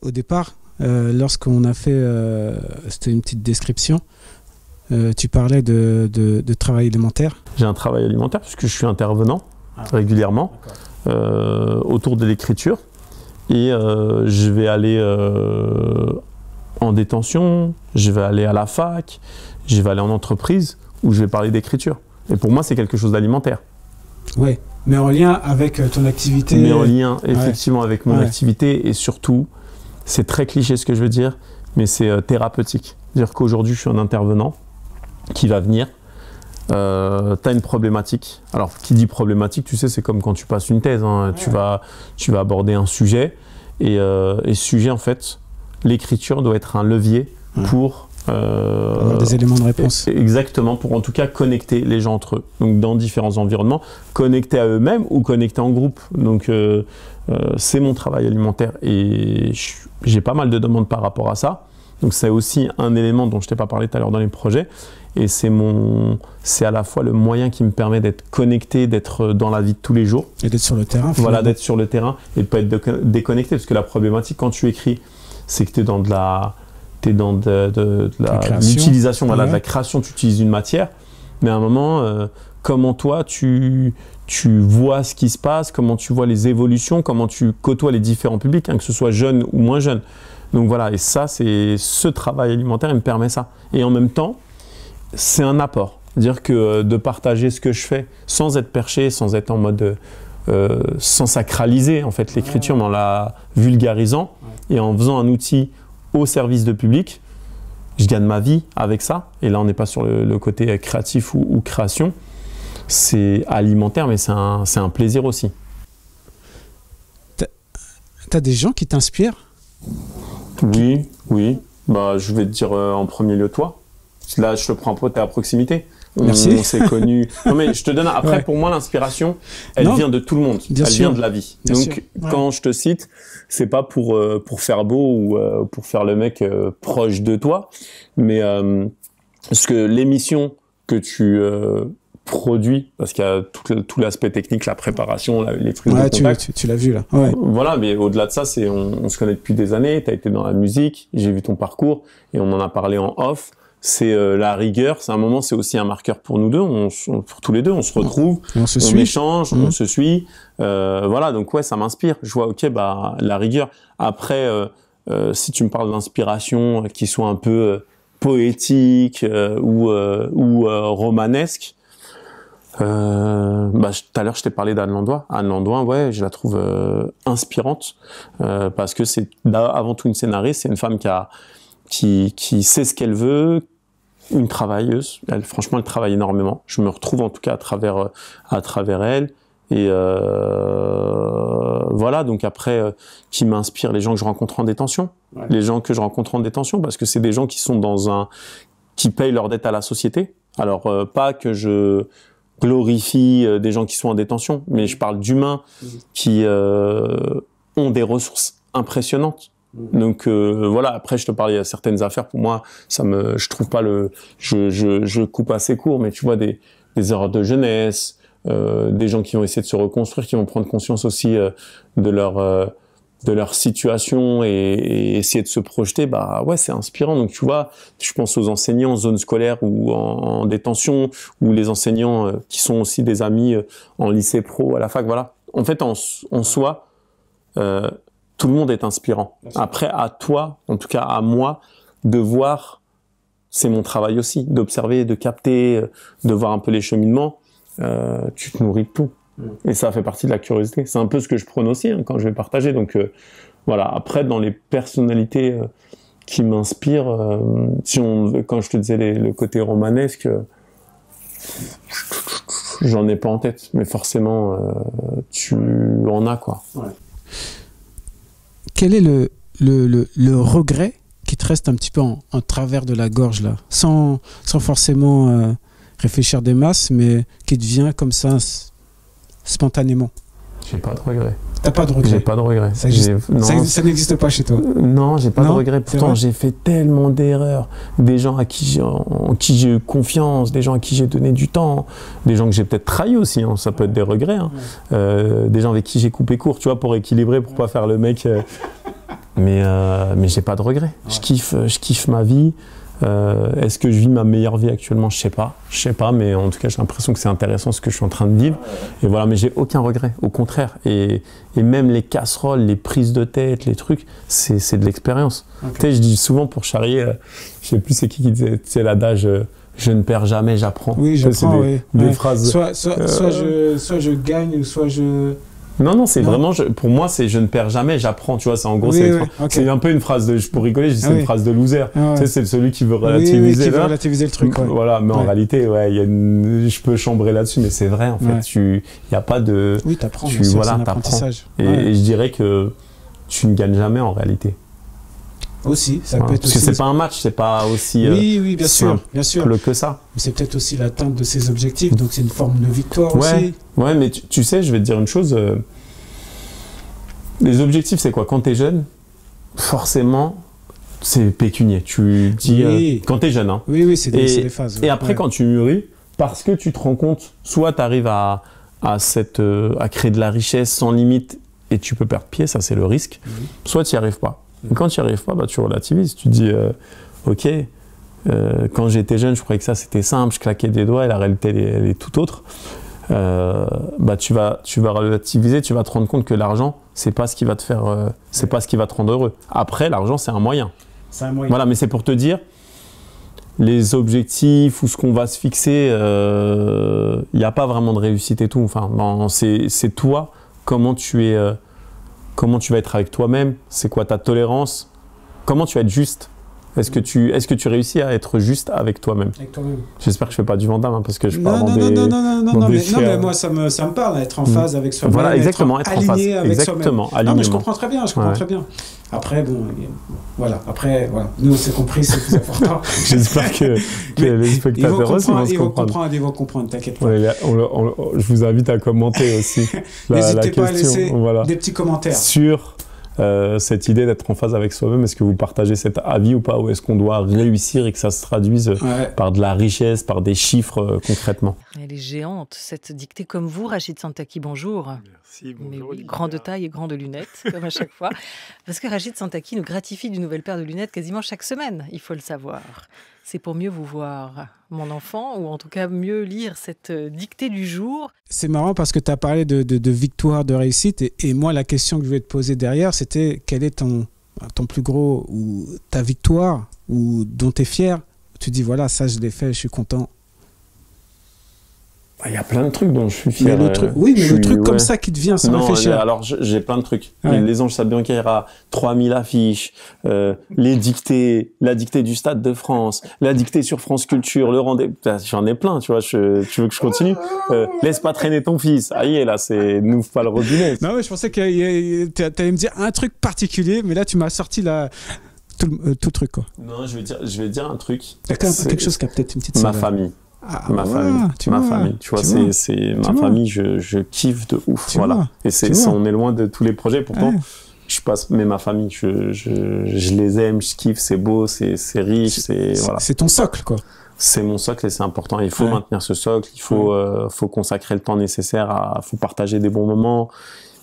au départ, lorsqu'on a fait, c'était une petite description, tu parlais de travail alimentaire. J'ai un travail alimentaire puisque je suis intervenant régulièrement autour de l'écriture et je vais aller en détention, je vais aller à la fac, je vais aller en entreprise où je vais parler d'écriture. Et pour moi, c'est quelque chose d'alimentaire. Oui, mais en lien avec ton activité. Mais en lien, effectivement, avec mon activité et surtout, c'est très cliché ce que je veux dire, mais c'est thérapeutique. C'est-à-dire qu'aujourd'hui, je suis un intervenant qui va venir. Tu as une problématique. Alors, qui dit problématique, tu sais, c'est comme quand tu passes une thèse. Hein. Tu vas aborder un sujet et ce sujet, en fait, l'écriture doit être un levier pour avoir des éléments de réponse. Exactement, pour en tout cas connecter les gens entre eux. Donc dans différents environnements, connecter à eux-mêmes ou connecter en groupe. Donc c'est mon travail alimentaire et j'ai pas mal de demandes par rapport à ça. Donc c'est aussi un élément dont je t'ai pas parlé tout à l'heure dans les projets. Et c'est à la fois le moyen qui me permet d'être connecté, d'être dans la vie de tous les jours. Et d'être sur le terrain. Voilà, d'être sur le terrain et de pas être déconnecté. Parce que la problématique quand tu écris, c'est que tu es dans l'utilisation, de la création, tu utilises une matière, mais à un moment, comment toi tu vois ce qui se passe, comment tu vois les évolutions, comment tu côtoies les différents publics, hein, que ce soit jeune ou moins jeune. Donc voilà, et ça, c'est ce travail alimentaire, il me permet ça. Et en même temps, c'est un apport. C'est-à-dire que de partager ce que je fais sans être perché, sans être en mode... sans sacraliser en fait l'écriture, mais en la vulgarisant et en faisant un outil au service de public, je gagne ma vie avec ça. Et là, on n'est pas sur le côté créatif ou création. C'est alimentaire, mais c'est un plaisir aussi. T'as des gens qui t'inspirent? Oui. Bah, je vais te dire en premier lieu toi. Là, je te prends un peu, t'es à proximité. Merci. On s'est connus. Non, mais je te donne. Après, pour moi, l'inspiration, elle vient de tout le monde. Elle vient de la vie. Donc, quand je te cite, c'est pas pour faire beau ou pour faire le mec proche de toi, mais parce que l'émission que tu produis, parce qu'il y a tout l'aspect technique, la préparation, les prises de contact. Tu l'as vu là. Voilà, mais au-delà de ça, on se connaît depuis des années. Tu as été dans la musique, j'ai vu ton parcours et on en a parlé en off. C'est la rigueur, c'est un moment, c'est aussi un marqueur pour nous deux, pour tous les deux, on se retrouve, on échange, on se suit, voilà, donc ouais, ça m'inspire. Je vois, ok, bah la rigueur. Après, si tu me parles d'inspiration qui soit un peu poétique ou romanesque, bah tout à l'heure je t'ai parlé d'Anne Landois. Anne Landois, ouais, je la trouve inspirante parce que c'est avant tout une scénariste, c'est une femme qui sait ce qu'elle veut. Une travailleuse, franchement elle travaille énormément, je me retrouve en tout cas à travers elle et voilà, donc après qui m'inspire, les gens que je rencontre en détention, les gens que je rencontre en détention, parce que c'est des gens qui sont qui payent leur dette à la société. Alors pas que je glorifie des gens qui sont en détention, mais je parle d'humains qui ont des ressources impressionnantes. Donc voilà, après je te parlais, il y a certaines affaires pour moi, je trouve pas je coupe assez court, mais tu vois des erreurs de jeunesse, des gens qui vont essayer de se reconstruire, qui vont prendre conscience aussi de leur situation et essayer de se projeter, bah ouais, c'est inspirant. Donc tu vois, je pense aux enseignants en zone scolaire ou en détention, ou les enseignants qui sont aussi des amis en lycée pro, à la fac, voilà. En fait, en soi, tout le monde est inspirant. Après, à toi, en tout cas à moi, de voir, c'est mon travail aussi, d'observer, de capter, de voir un peu les cheminements. Tu te nourris de tout. Et ça fait partie de la curiosité. C'est un peu ce que je prône aussi quand je vais partager. Donc voilà. Après, dans les personnalités qui m'inspirent, quand je te disais le côté romanesque, j'en ai pas en tête, mais forcément, tu en as, quoi. Ouais. Quel est le regret qui te reste un petit peu en travers de la gorge, là, sans forcément réfléchir des masses, mais qui te vient comme ça, spontanément? J'ai pas de regret. T'as pas de regret? J'ai pas de regret. Ça n'existe pas chez toi? Non, j'ai pas de regret. Pourtant, j'ai fait tellement d'erreurs. Des gens en qui j'ai eu confiance, des gens à qui j'ai donné du temps, des gens que j'ai peut-être trahi aussi, hein. Ça peut être des regrets. Hein. Des gens avec qui j'ai coupé court, tu vois, pour équilibrer, pour pas faire le mec mais j'ai pas de regrets. Ouais. Je kiffe ma vie. Est-ce que je vis ma meilleure vie actuellement? Je sais pas, mais en tout cas j'ai l'impression que c'est intéressant ce que je suis en train de vivre. Et voilà, mais j'ai aucun regret, au contraire. Et même les casseroles, les prises de tête, les trucs, c'est de l'expérience. Okay. Tu sais, je dis souvent pour charrier, je sais plus c'est qui disait, c'est l'adage. Je ne perds jamais, j'apprends. Oui, j'apprends, oui. Des phrases. Soit je gagne, soit je... Non, c'est vraiment, pour moi, c'est je ne perds jamais, j'apprends, tu vois, c'est en gros, c'est un peu une phrase de, pour rigoler, je dis c'est une phrase de loser. Tu sais, c'est celui qui veut relativiser. Qui veut relativiser le truc, Voilà, mais en réalité, je peux chambrer là-dessus, mais c'est vrai, en fait, il n'y a pas de... Oui, t'apprends, c'est un apprentissage. Et je dirais que tu ne gagnes jamais en réalité. Aussi, ça peut être parce aussi... que c'est pas un match, c'est pas aussi oui, bien sûr que ça. Mais c'est peut-être aussi l'atteinte de ses objectifs, donc c'est une forme de victoire aussi. Ouais, mais tu sais, je vais te dire une chose. Les objectifs, c'est quoi? Quand t'es jeune, forcément, c'est pécunier. Tu dis quand t'es jeune, hein. Oui, c'est des phases. Et après, quand tu mûris, parce que tu te rends compte, soit t'arrives à créer de la richesse sans limite et tu peux perdre pied, ça c'est le risque. Soit tu n'y arrives pas. Et quand tu n'y arrives pas, tu relativises. Tu dis, ok, quand j'étais jeune, je croyais que ça c'était simple, je claquais des doigts et la réalité elle est tout autre. Tu vas relativiser, tu vas te rendre compte que l'argent, c'est pas ce qui va te faire, c'est pas ce qui va te rendre heureux. Après, l'argent, c'est un moyen. C'est un moyen. Voilà, mais c'est pour te dire, les objectifs ou ce qu'on va se fixer, il n'y a pas vraiment de réussite et tout. Enfin, c'est toi, comment tu vas être avec toi-même, c'est quoi ta tolérance, comment tu vas être juste. Est-ce que tu réussis à être juste avec toi-même? J'espère que je fais pas du Vandame, parce que je parle non, mais moi ça me parle, être en phase avec soi-même. Voilà, exactement, être aligné en phase. Avec exactement, soi-même. Non, mais je comprends très bien, Après, voilà. Nous, c'est compris, c'est plus important. J'espère que les spectateurs aussi vont comprendre. Ils vont comprendre, t'inquiète pas. Je vous invite à commenter aussi N'hésitez pas à laisser des petits commentaires. Sur cette idée d'être en phase avec soi-même, est-ce que vous partagez cet avis ou pas, ou est-ce qu'on doit réussir et que ça se traduise par de la richesse, par des chiffres concrètement? Elle est géante, cette dictée, comme vous, Rachid Santaki, bonjour. Merci, bonjour. Mais oui, grande taille et grande lunettes, comme à chaque fois. Parce que Rachid Santaki nous gratifie d'une nouvelle paire de lunettes quasiment chaque semaine, il faut le savoir. C'est pour mieux vous voir, mon enfant, ou en tout cas mieux lire cette dictée du jour. C'est marrant parce que tu as parlé de victoire, de réussite. Et moi, la question que je voulais te poser derrière, c'était quel est ton plus gros, ou ta victoire, ou dont tu es fier. Tu dis, voilà, ça, je l'ai fait, je suis content. Il y a plein de trucs dont je suis fier. Mais le truc comme ça qui te vient sans réfléchir. Alors, j'ai plein de trucs. Les Anges Sabiancaira, 3000 affiches, les dictées, la dictée du Stade de France, la dictée sur France Culture, le rendez-vous. J'en ai plein, tu vois. Tu veux que je continue? Laisse pas traîner ton fils. Ah, là, n'ouvre pas le robinet. Non, mais je pensais que t'allais me dire un truc particulier, mais là, tu m'as sorti tout le truc, quoi. Non, je vais dire un truc. Il y a quand même quelque chose qui a peut-être une petite Ma famille. Ma famille, tu vois, c'est ma famille, je kiffe de ouf, voilà. Et on est loin de tous les projets, pourtant, mais ma famille, je les aime, je kiffe, c'est beau, c'est riche, voilà. C'est ton socle, quoi. C'est mon socle et c'est important. Il faut maintenir ce socle, il faut consacrer le temps nécessaire, faut partager des bons moments,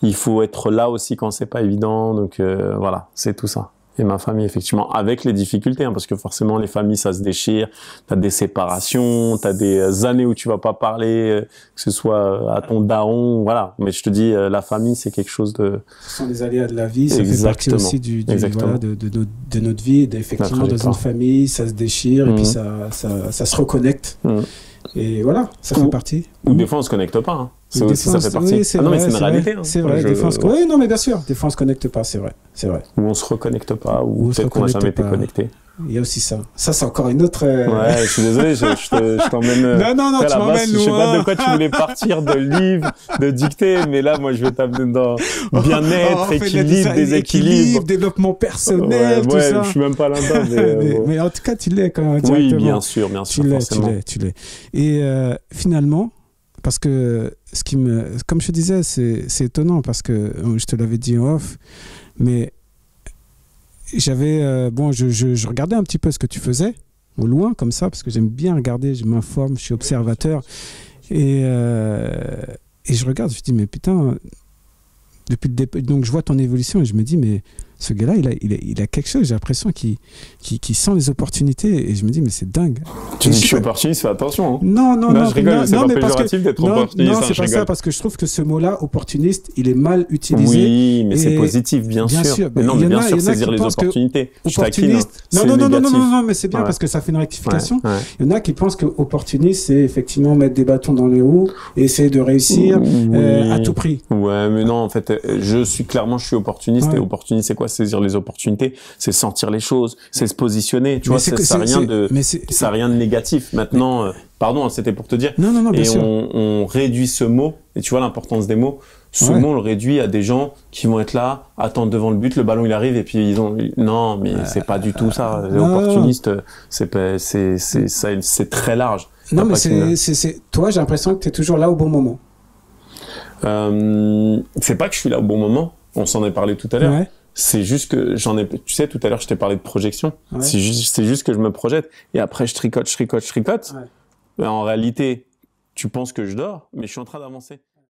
il faut être là aussi quand c'est pas évident, donc voilà, c'est tout ça. Et ma famille, effectivement, avec les difficultés, parce que forcément, les familles, ça se déchire. T'as des séparations, t'as des années où tu vas pas parler, que ce soit à ton daron, voilà. Mais je te dis, la famille, c'est quelque chose de... Ce sont les aléas de la vie, ça fait partie aussi de notre vie. Effectivement, dans une famille, ça se déchire, et puis ça se reconnecte. Et voilà, ça fait partie. Ou des fois, on se connecte pas, hein. Ça aussi, ça fait partie. Oui, non, mais c'est une réalité. C'est vrai, des fois, oui, non, mais bien sûr, des fois, on se connecte pas, c'est vrai. Ou on se reconnecte pas, ou peut-être qu'on n'a jamais été connecté. Il y a aussi ça. Ça, c'est encore une autre... Ouais, je suis désolé, je t'emmène... Non, tu m'emmènes loin. Je sais pas de quoi tu voulais partir, de livre, de dictée, mais là, moi, je vais t'amener dans bien-être, équilibre, déséquilibre. Développement personnel, tout ça. Je suis même pas là-dedans. Mais en tout cas, tu l'es quand même. Oui, bien sûr, forcément. Tu l'es. Et finalement, parce que comme je te disais, c'est étonnant, parce que je te l'avais dit en off, mais... J'avais je regardais un petit peu ce que tu faisais au loin comme ça, parce que j'aime bien regarder, je m'informe, je suis observateur, et je regarde, je me dis mais putain, depuis le départ, donc je vois ton évolution et je me dis mais ce gars-là, il a quelque chose. J'ai l'impression qu'il sent les opportunités. Et je me dis, mais c'est dingue. Tu dis que je suis opportuniste, fais attention. Hein. Non, je rigole, c'est pas péjoratif d'être opportuniste. Non, c'est pas ça, parce que je trouve que ce mot-là, opportuniste, il est mal utilisé. Oui, mais c'est positif, bien sûr. Mais non, mais bien sûr, saisir les opportunités. Opportuniste. Non, mais c'est bien parce que ça fait une rectification. Il y en a qui pensent que opportuniste, c'est effectivement mettre des bâtons dans les roues et essayer de réussir à tout prix. Ouais, mais non, en fait, je suis opportuniste. Et opportuniste, c'est quoi? Saisir les opportunités, c'est sentir les choses, c'est se positionner. Tu vois, ça n'a rien de négatif. Maintenant, pardon, c'était pour te dire. Non, bien sûr. On réduit ce mot, et tu vois l'importance des mots. Ce mot, on le réduit à des gens qui vont être là, attendre devant le but, le ballon il arrive, et puis non, mais c'est pas du tout ça. Opportuniste, c'est très large. Non, mais toi, j'ai l'impression que tu es toujours là au bon moment. C'est pas que je suis là au bon moment. On s'en est parlé tout à l'heure. Ouais. C'est juste que tu sais, tout à l'heure, je t'ai parlé de projection. Ouais. C'est juste que je me projette. Et après, je tricote. Ouais. Mais en réalité, tu penses que je dors, mais je suis en train d'avancer.